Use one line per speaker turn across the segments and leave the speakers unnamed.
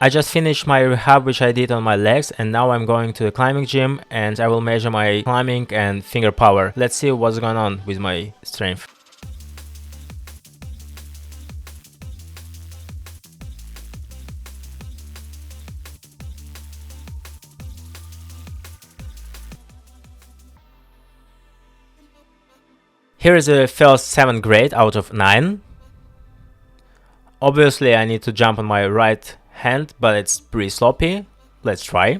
I just finished my rehab which I did on my legs, and now I'm going to the climbing gym and I will measure my climbing and finger power. Let's see what's going on with my strength. Here is the first 7th grade out of 9. Obviously I need to jump on my right hand, but it's pretty sloppy. Let's try.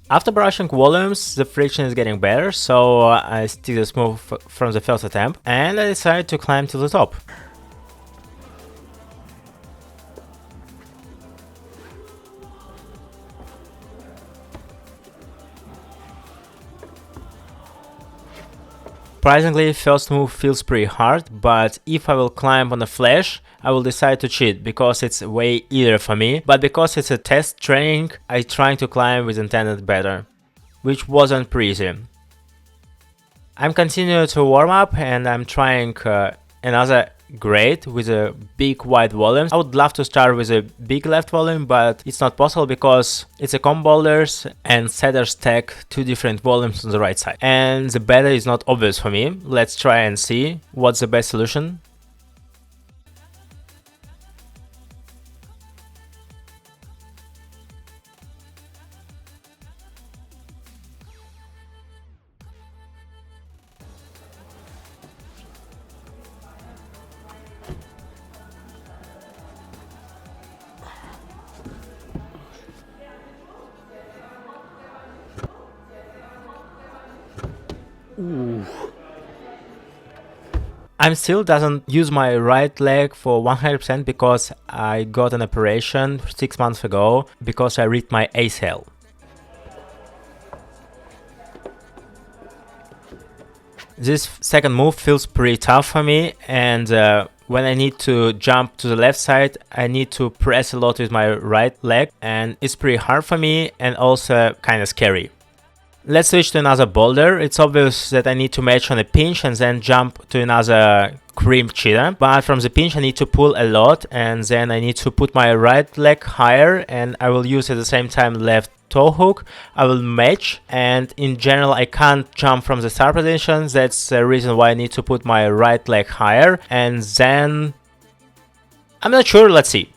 After brushing volumes, the friction is getting better, so I stick the smooth from the first attempt, and I decided to climb to the top. Surprisingly, first move feels pretty hard, but if I will climb on a flash, I will decide to cheat because it's way easier for me, but because it's a test training, I trying to climb with intended better, which wasn't pretty easy. I'm continuing to warm up and I'm trying another grade with a big wide volume. I would love to start with a big left volume, but it's not possible because it's a comb boulders and setters stack 2 different volumes on the right side. And the better is not obvious for me. Let's try and see what's the best solution. Ooh. I'm still doesn't use my right leg for 100% because I got an operation 6 months ago because I ripped my ACL. This second move feels pretty tough for me, and when I need to jump to the left side, I need to press a lot with my right leg, and it's pretty hard for me and also kind of scary. Let's switch to another boulder. It's obvious that I need to match on a pinch and then jump to another cream cheetah, but from the pinch I need to pull a lot, and then I need to put my right leg higher, and I will use at the same time left toe hook. I will match, and in general I can't jump from the start position. That's the reason why I need to put my right leg higher, and then I'm not sure, let's see.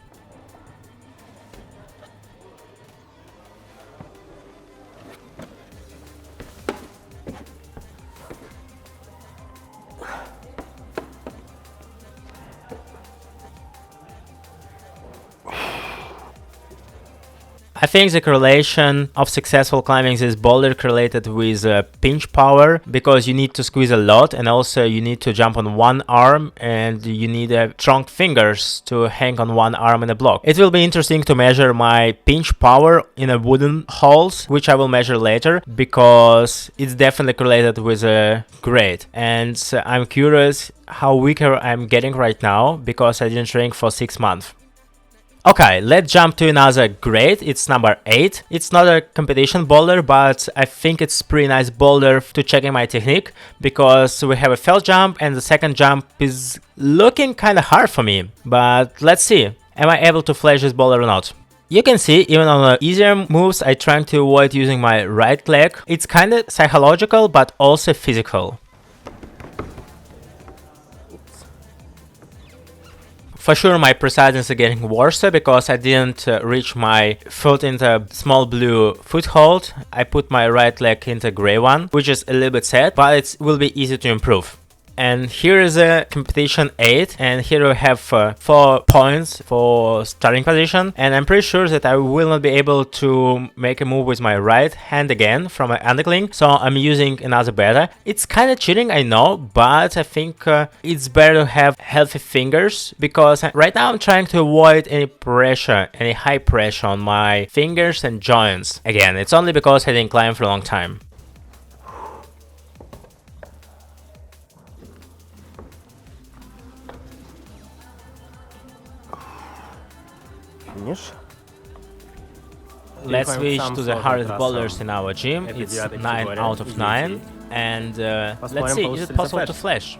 I think the correlation of successful climbing this boulder correlated with pinch power, because you need to squeeze a lot and also you need to jump on one arm and you need strong fingers to hang on one arm in a block. It will be interesting to measure my pinch power in a wooden holes, which I will measure later because it's definitely correlated with a grade. And I'm curious how weaker I'm getting right now because I didn't train for 6 months. Okay, let's jump to another grade. It's number 8. It's not a competition boulder, but I think it's pretty nice boulder to checking my technique, because we have a first jump and the second jump is looking kind of hard for me. But let's see, am I able to flash this boulder or not? You can see, even on the easier moves, I try to avoid using my right leg. It's kind of psychological, but also physical. For sure my precision is getting worse because I didn't reach my foot in the small blue foothold. I put my right leg in the gray one, which is a little bit sad, but it will be easy to improve. And here is a competition 8, and here we have 4 points for starting position, and I'm pretty sure that I will not be able to make a move with my right hand again from my undercling, so I'm using another beta. It's kind of cheating, I know, but I think it's better to have healthy fingers, because right now I'm trying to avoid any pressure, any high pressure on my fingers and joints. Again, it's only because I didn't climb for a long time.
Finish.
Let's switch to the hardest boulders in our gym. It's 9 out of 9. And let's see, is it possible to flash?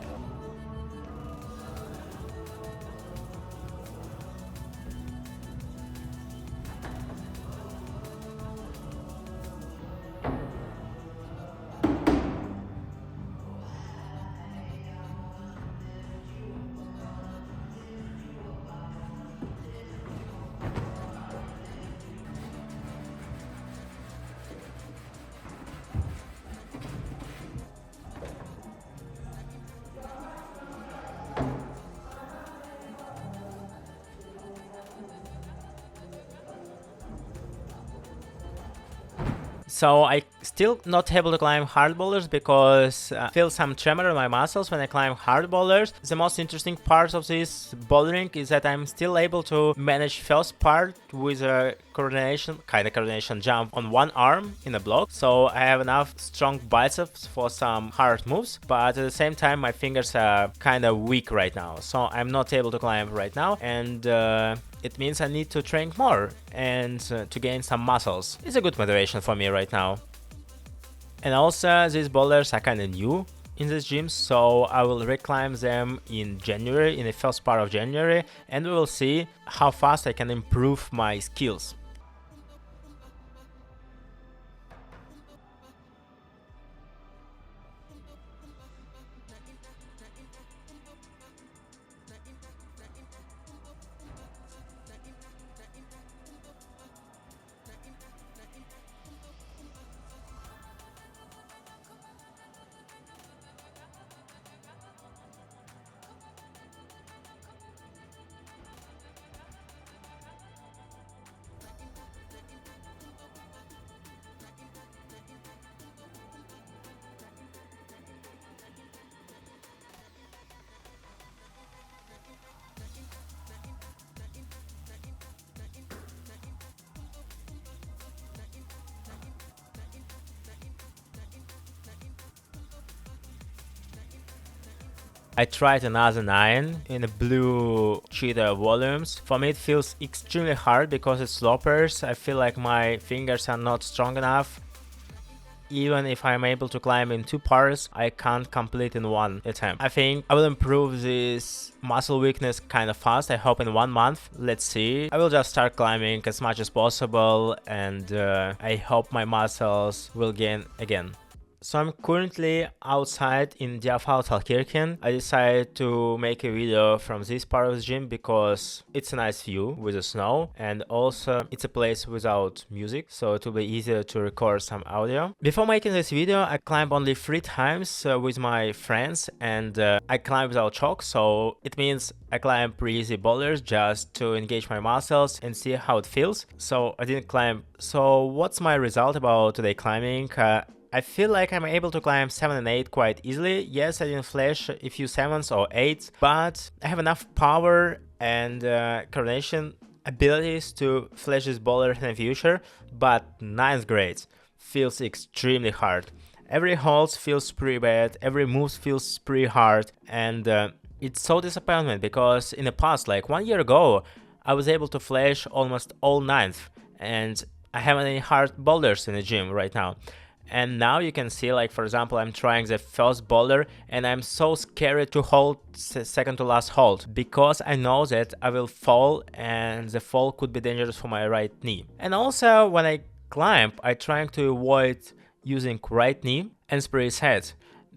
So I still not able to climb hard boulders because I feel some tremor in my muscles when I climb hard boulders. The most interesting part of this bouldering is that I'm still able to manage first part with a kind of coordination jump on one arm in a block. So I have enough strong biceps for some hard moves, but at the same time my fingers are kind of weak right now. So I'm not able to climb right now, and it means I need to train more and to gain some muscles. It's a good motivation for me right now. And also these boulders are kind of new in this gym, so I will reclimb them in January, in the first part of January, and we will see how fast I can improve my skills. I tried another 9 in the blue cheetah volumes. For me it feels extremely hard because it's slopers. I feel like my fingers are not strong enough. Even if I'm able to climb in 2 parts, I can't complete in 1 attempt. I think I will improve this muscle weakness kind of fast. I hope in 1 month. Let's see. I will just start climbing as much as possible, and I hope my muscles will gain again. So I'm currently outside in Diafaltalkirchen. I decided to make a video from this part of the gym because it's a nice view with the snow, and also it's a place without music, so it will be easier to record some audio. Before making this video, I climbed only 3 times with my friends, and I climbed without chalk, so it means I climb pretty easy boulders just to engage my muscles and see how it feels. So I didn't climb. So what's my result about today climbing? I feel like I'm able to climb 7 and 8 quite easily. Yes, I didn't flash a few 7s or 8s, but I have enough power and coordination abilities to flash this boulder in the future, but 9th grade feels extremely hard. Every hold feels pretty bad, every move feels pretty hard, and it's so disappointment because in the past, like 1 year ago, I was able to flash almost all 9th, and I haven't any hard boulders in the gym right now. And now you can see, like, for example, I'm trying the first boulder and I'm so scared to hold second to last hold because I know that I will fall and the fall could be dangerous for my right knee. And also when I climb, I try to avoid using right knee and sprays head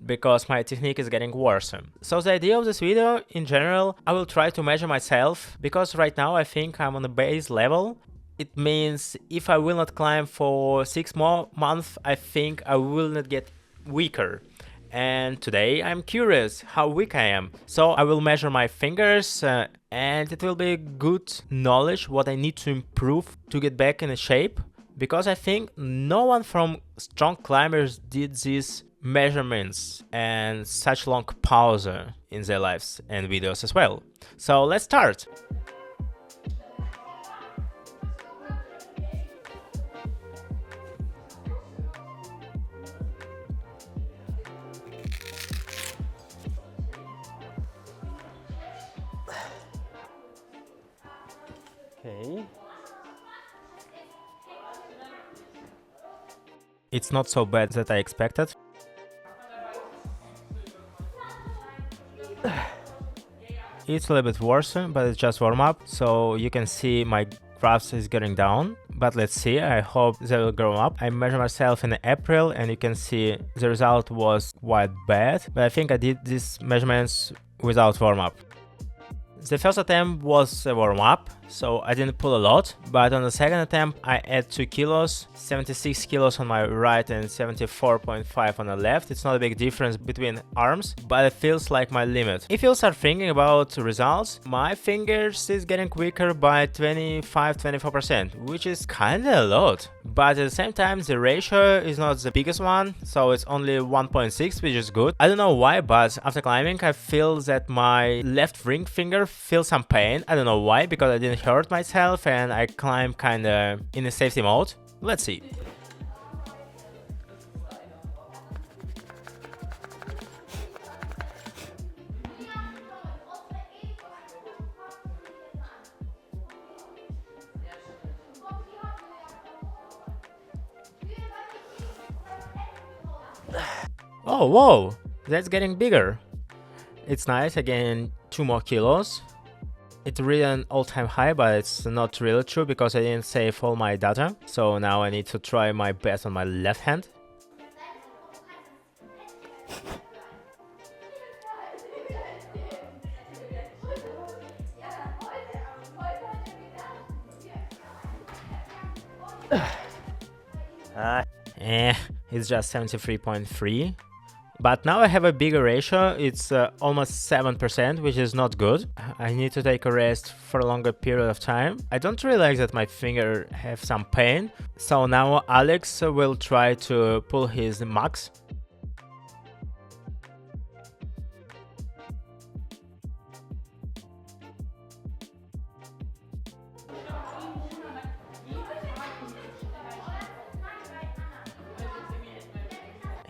because my technique is getting worse. So the idea of this video in general, I will try to measure myself because right now I think I'm on the base level. It means if I will not climb for 6 more months, I think I will not get weaker. and today I'm curious how weak I am. So I will measure my fingers and it will be good knowledge what I need to improve to get back in shape, because I think no one from strong climbers did these measurements and such long pause in their lives and videos as well. So let's start. Okay. It's not so bad that I expected. It's a little bit worse, but it's just warm up, so you can see my graphs is getting down. But let's see, I hope they will grow up. I measured myself in April and you can see the result was quite bad, but I think I did these measurements without warm up. The first attempt was a warm-up, so I didn't pull a lot, but on the second attempt I add 2 kilos, 76 kilos on my right and 74.5 on the left. It's not a big difference between arms, but it feels like my limit. If you start thinking about results, my fingers is getting weaker by 25-24%, which is kinda a lot. But at the same time, the ratio is not the biggest one, so it's only 1.6, which is good. I don't know why, but after climbing I feel that my left ring finger feels some pain. I don't know why, because I didn't hurt myself and I climb kinda in a safety mode. Let's see. Oh, whoa, that's getting bigger. It's nice, I gained 2 more kilos. It's really an all-time high, but it's not really true because I didn't save all my data. So now I need to try my best on my left hand. It's just 73.3. But now I have a bigger ratio, it's almost 7%, which is not good. I need to take a rest for a longer period of time. I don't realize that my finger have some pain, so now Alex will try to pull his max.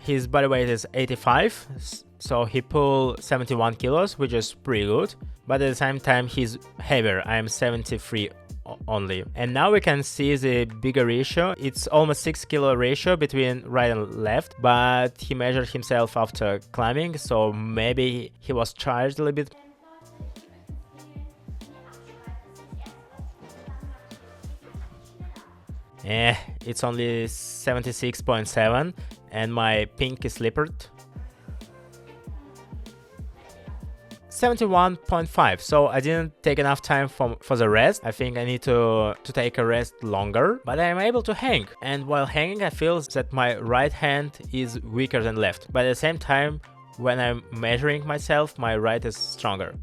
His body weight is 85, so he pulled 71 kilos, which is pretty good. But at the same time, he's heavier. I am 73 only. And now we can see the bigger ratio. It's almost 6 kilo ratio between right and left, but he measured himself after climbing, so maybe he was charged a little bit. It's only 76.7 and my pink is slippered. 71.5, so I didn't take enough time for the rest. I think I need to take a rest longer, but I'm able to hang. And while hanging, I feel that my right hand is weaker than left. But at the same time, when I'm measuring myself, my right is stronger.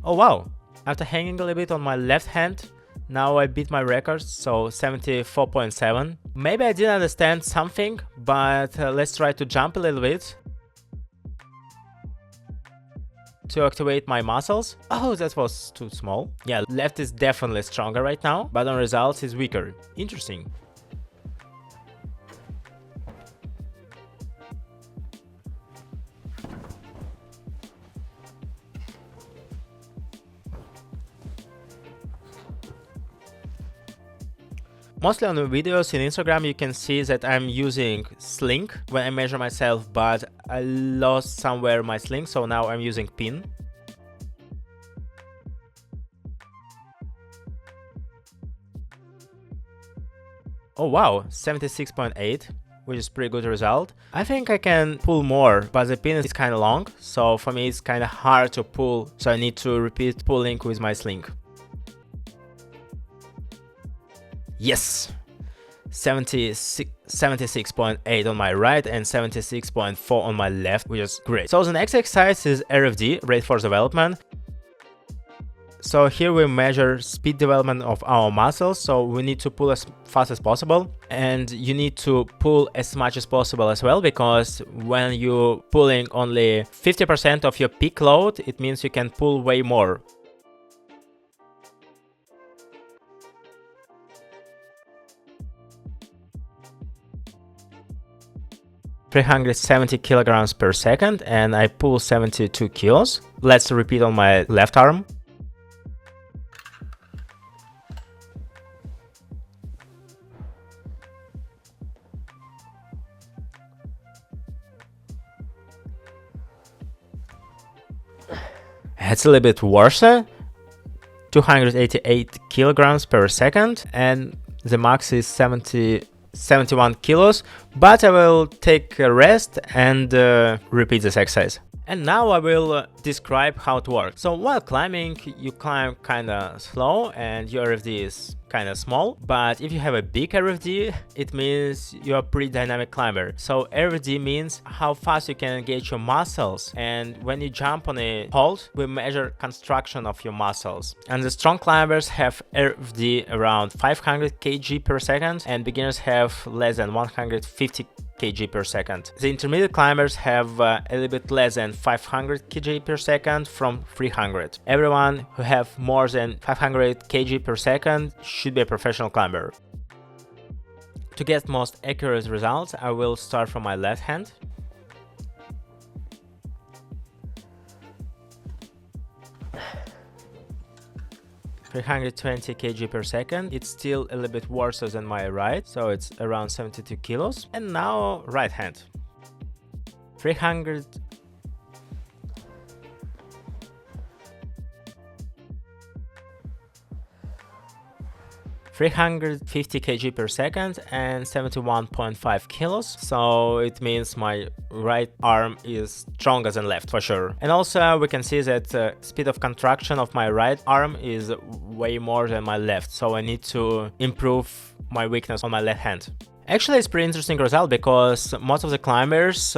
Oh wow, after hanging a little bit on my left hand, now I beat my record, so 74.7. Maybe I didn't understand something, but let's try to jump a little bit to activate my muscles. Oh, that was too small. Yeah, left is definitely stronger right now, but on results is weaker. Interesting. Mostly on the videos in Instagram you can see that I'm using sling when I measure myself, but I lost somewhere my sling, so now I'm using pin. Oh wow, 76.8, which is pretty good result. I think I can pull more, but the pin is kind of long, so for me it's kind of hard to pull, so I need to repeat pulling with my sling. Yes! 76.8 on my right and 76.4 on my left, which is great. So the next exercise is RFD, rate force development. So here we measure speed development of our muscles, so we need to pull as fast as possible, and you need to pull as much as possible as well, because when you're pulling only 50% of your peak load, it means you can pull way more. 370 kilograms per second, and I pull 72 kilos. Let's repeat on my left arm. It's a little bit worse, 288 kilograms per second, and the max is 71 kilos, but I will take a rest and repeat this exercise. And now I will describe how it works. So while climbing, you climb kinda slow and your RFD is kinda small, but if you have a big RFD, it means you're a pretty dynamic climber. So RFD means how fast you can engage your muscles, and when you jump on a hold, we measure construction of your muscles. And the strong climbers have RFD around 500 kg per second, and beginners have less than 150 kg per second. The intermediate climbers have a little bit less than 500 kg per second from 300. Everyone who have more than 500 kg per second should be a professional climber. To get most accurate results, I will start from my left hand. (320 kg per second). It's still a little bit worse than my right, so it's around 72 kilos. And now right hand. 350 kg per second and 71.5 kilos. So it means my right arm is stronger than left for sure. And also we can see that speed of contraction of my right arm is way more than my left. So I need to improve my weakness on my left hand. Actually, it's pretty interesting result because most of the climbers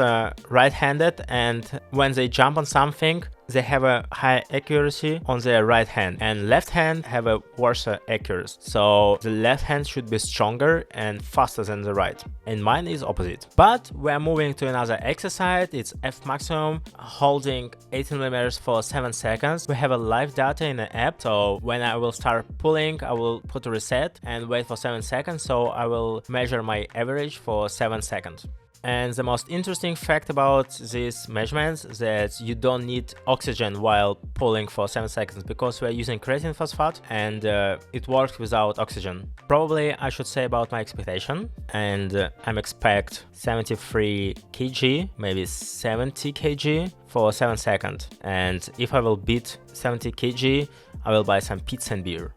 right-handed, and when they jump on something, they have a high accuracy on their right hand, and left hand have a worse accuracy. So the left hand should be stronger and faster than the right, and mine is opposite. But we are moving to another exercise. It's F maximum, holding 18 millimeters for 7 seconds. We have a live data in the app, so when I will start pulling, I will put a reset and wait for 7 seconds. So I will measure my average for 7 seconds. And the most interesting fact about these measurements is that you don't need oxygen while pulling for 7 seconds, because we are using creatine phosphate and it works without oxygen. Probably I should say about my expectation, and I'm expect 73 kg, maybe 70 kg for 7 seconds. And if I will beat 70 kg, I will buy some pizza and beer.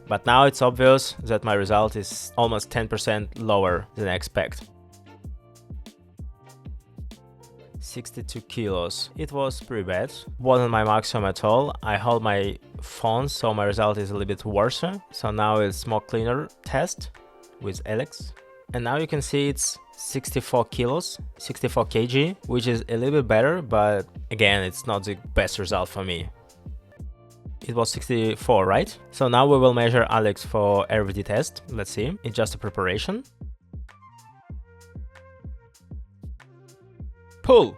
But now it's obvious that my result is almost 10% lower than I expect. 62 kilos. It was pretty bad. Wasn't my maximum at all. I hold my phone, so my result is a little bit worse. So now it's more cleaner test with Alex. And now you can see it's 64 kilos, 64 kg, which is a little bit better, but again, it's not the best result for me. It was 64, right? So now we will measure Alex for RFD test. Let's see. It's just a preparation. Pull.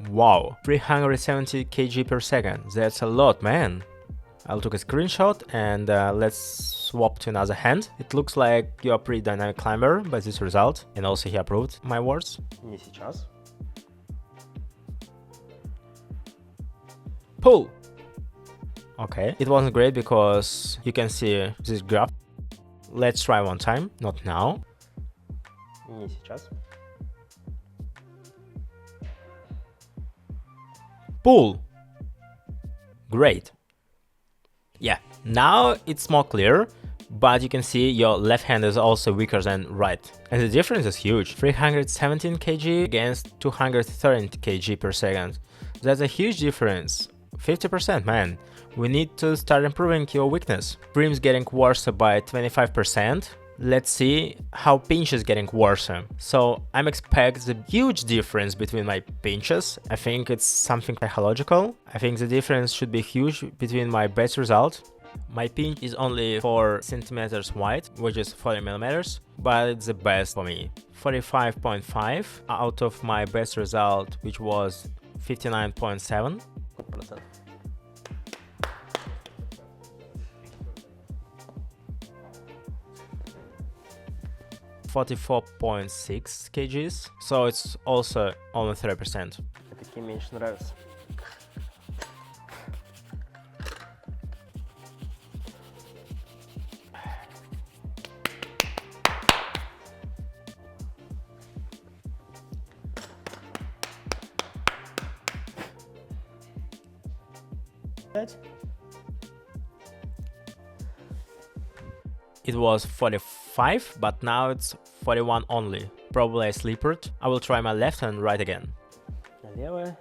Wow, 370 kg per second. That's a lot, man. I'll take a screenshot and let's swap to another hand. It looks like you're a pretty dynamic climber by this result. And also he approved my words. Не сейчас. Pull. Okay, it wasn't great because you can see this graph. Let's try one time, not now. Не сейчас. Pull. Great. Yeah, now it's more clear, but you can see your left hand is also weaker than right. And the difference is huge. 317 kg against 230 kg per second. That's a huge difference. 50%, man. We need to start improving your weakness. Scream's getting worse by 25%. Let's see how pinch is getting worse. So I'm expecting a huge difference between my pinches. I think it's something psychological. I think the difference should be huge between my best result. My pinch is only 4 centimeters wide, which is 40 millimeters, but it's the best for me. 45.5 out of my best result, which was 59.7. 44.6 kgs, so it's also only 30%. Такие меньше нравятся. It was 45, but now it's 41 only. Probably I sleepered. I will try my left and right again. Левая.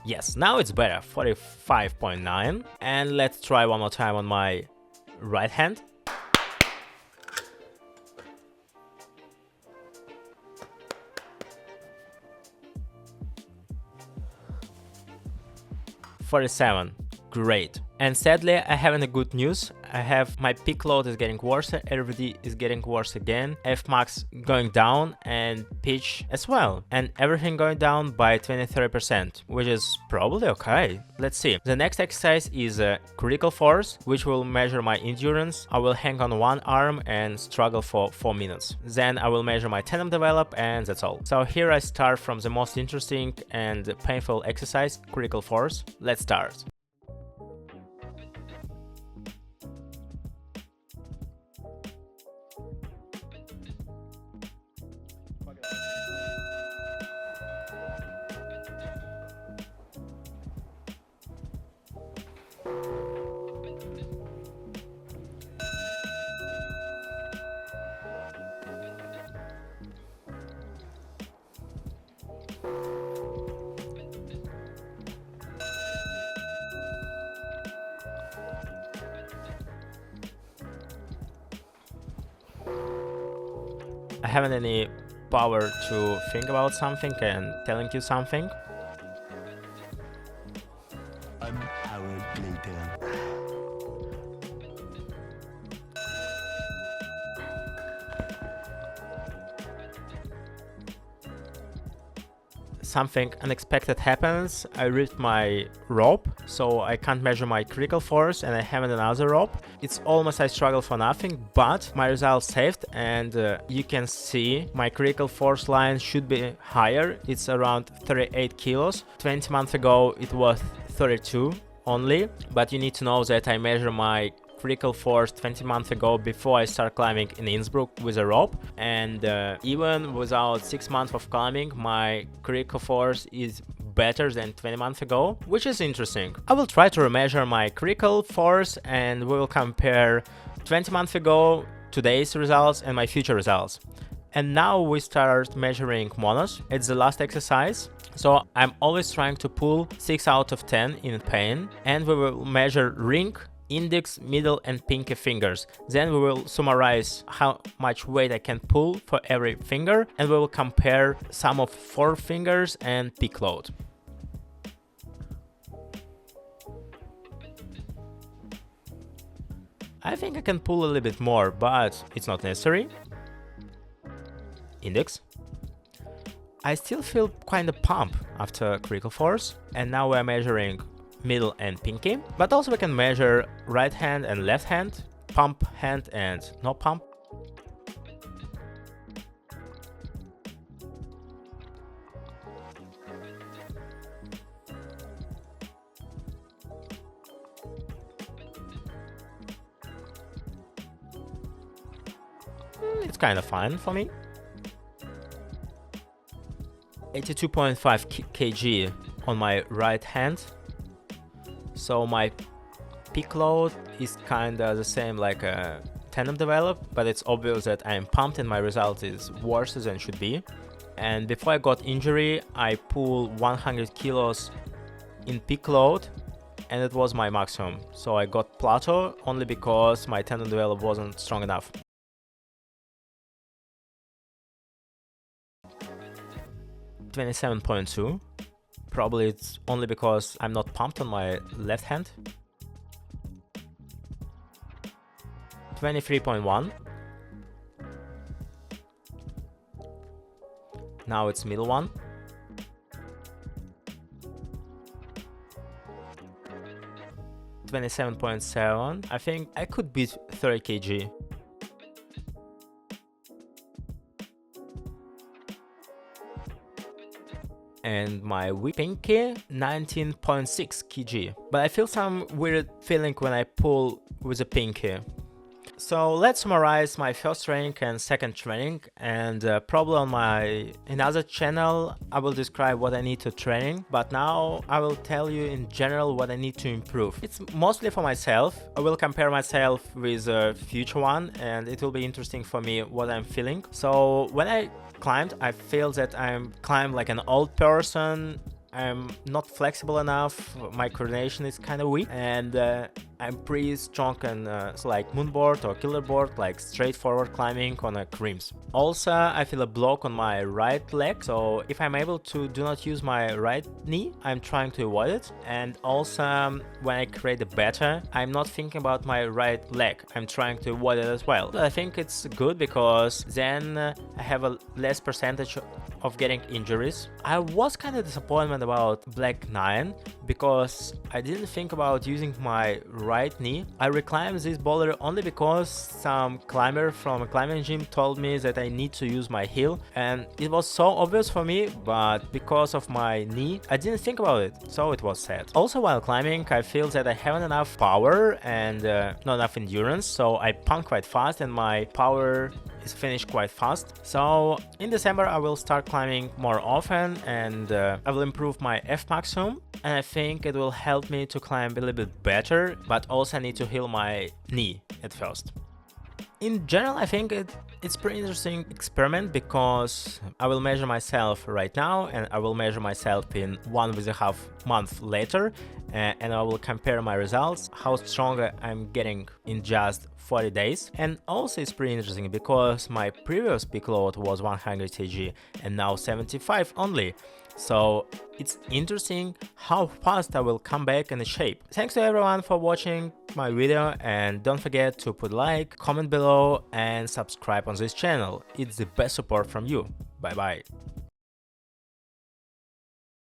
Yes, now it's better, 45.9. And let's try one more time on my right hand. $47. Great. And sadly, I haven't a good news. I have my peak load is getting worse, RVD is getting worse again, Fmax going down, and pitch as well. And everything going down by 20-30%, which is probably okay. Let's see. The next exercise is critical force, which will measure my endurance. I will hang on one arm and struggle for 4 minutes. Then I will measure my tandem develop, and that's all. So here I start from the most interesting and painful exercise, critical force. Let's start. I haven't any power to think about something and telling you something.
An hour later.
Something unexpected happens. I ripped my rope, so I can't measure my critical force, and I haven't another rope. It's almost I struggle for nothing, but my result saved, and you can see my critical force line should be higher. It's around 38 kilos. 20 months ago it was 32 only, but you need to know that I measure my critical force 20 months ago before I start climbing in Innsbruck with a rope, and even without 6 months of climbing, my critical force is better than 20 months ago, which is interesting. I will try to remeasure my critical force, and we will compare 20 months ago, today's results, and my future results. And now we start measuring monos. It's the last exercise. So I'm always trying to pull 6 out of 10 in pain, and we will measure ring, index, middle and pinky fingers. Then we will summarize how much weight I can pull for every finger, and we will compare sum of 4 fingers and peak load. I think I can pull a little bit more, but it's not necessary. Index. I still feel kind of pump after critical force, and now we're measuring middle and pinky, but also we can measure right hand and left hand, pump hand and no pump. it's kind of fine for me. 82.5 kg on my right hand. So my peak load is kinda the same like a tandem develop, but it's obvious that I am pumped and my result is worse than it should be. And before I got injury, I pulled 100 kilos in peak load, and it was my maximum. So I got plateau only because my tendon develop wasn't strong enough. $27.2. Probably it's only because I'm not pumped on my left hand. 23.1. Now it's middle one. 27.7. I think I could beat 30 kg. And my weak pinky, 19.6 kg. But I feel some weird feeling when I pull with the pinky. So let's summarize my first training and second training, and probably on my another channel I will describe what I need to training, but now I will tell you in general what I need to improve. It's mostly for myself. I will compare myself with a future one, and it will be interesting for me what I'm feeling. So when I climbed, I feel that I'm climbed like an old person. I'm not flexible enough, my coordination is kind of weak, and I'm pretty strong on so like moonboard or killer board, like straightforward climbing on a creams. Also, I feel a block on my right leg, so if I'm able to do not use my right knee, I'm trying to avoid it. And also, when I create a better, I'm not thinking about my right leg, I'm trying to avoid it as well. I think it's good because then I have a less percentage of getting injuries. I was kind of disappointed about Black 9 because I didn't think about using my right knee. I reclimbed this boulder only because some climber from a climbing gym told me that I need to use my heel, and it was so obvious for me, but because of my knee I didn't think about it, so it was sad. Also, while climbing I feel that I haven't enough power and not enough endurance, so I pump quite fast and my power is finished quite fast. So in December I will start climbing more often, and I will improve my F maximum, and I think it will help me to climb a little bit better, but also I need to heal my knee at first. In general, I think it's pretty interesting experiment because I will measure myself right now and I will measure myself in 1.5 months later, and I will compare my results, how strong I'm getting in just 40 days. And also it's pretty interesting because my previous peak load was 100 kg and now 75 only. So it's interesting how fast I will come back in shape. Thanks to everyone for watching my video, and don't forget to put like, comment below and subscribe on this channel. It's the best support from you. Bye bye.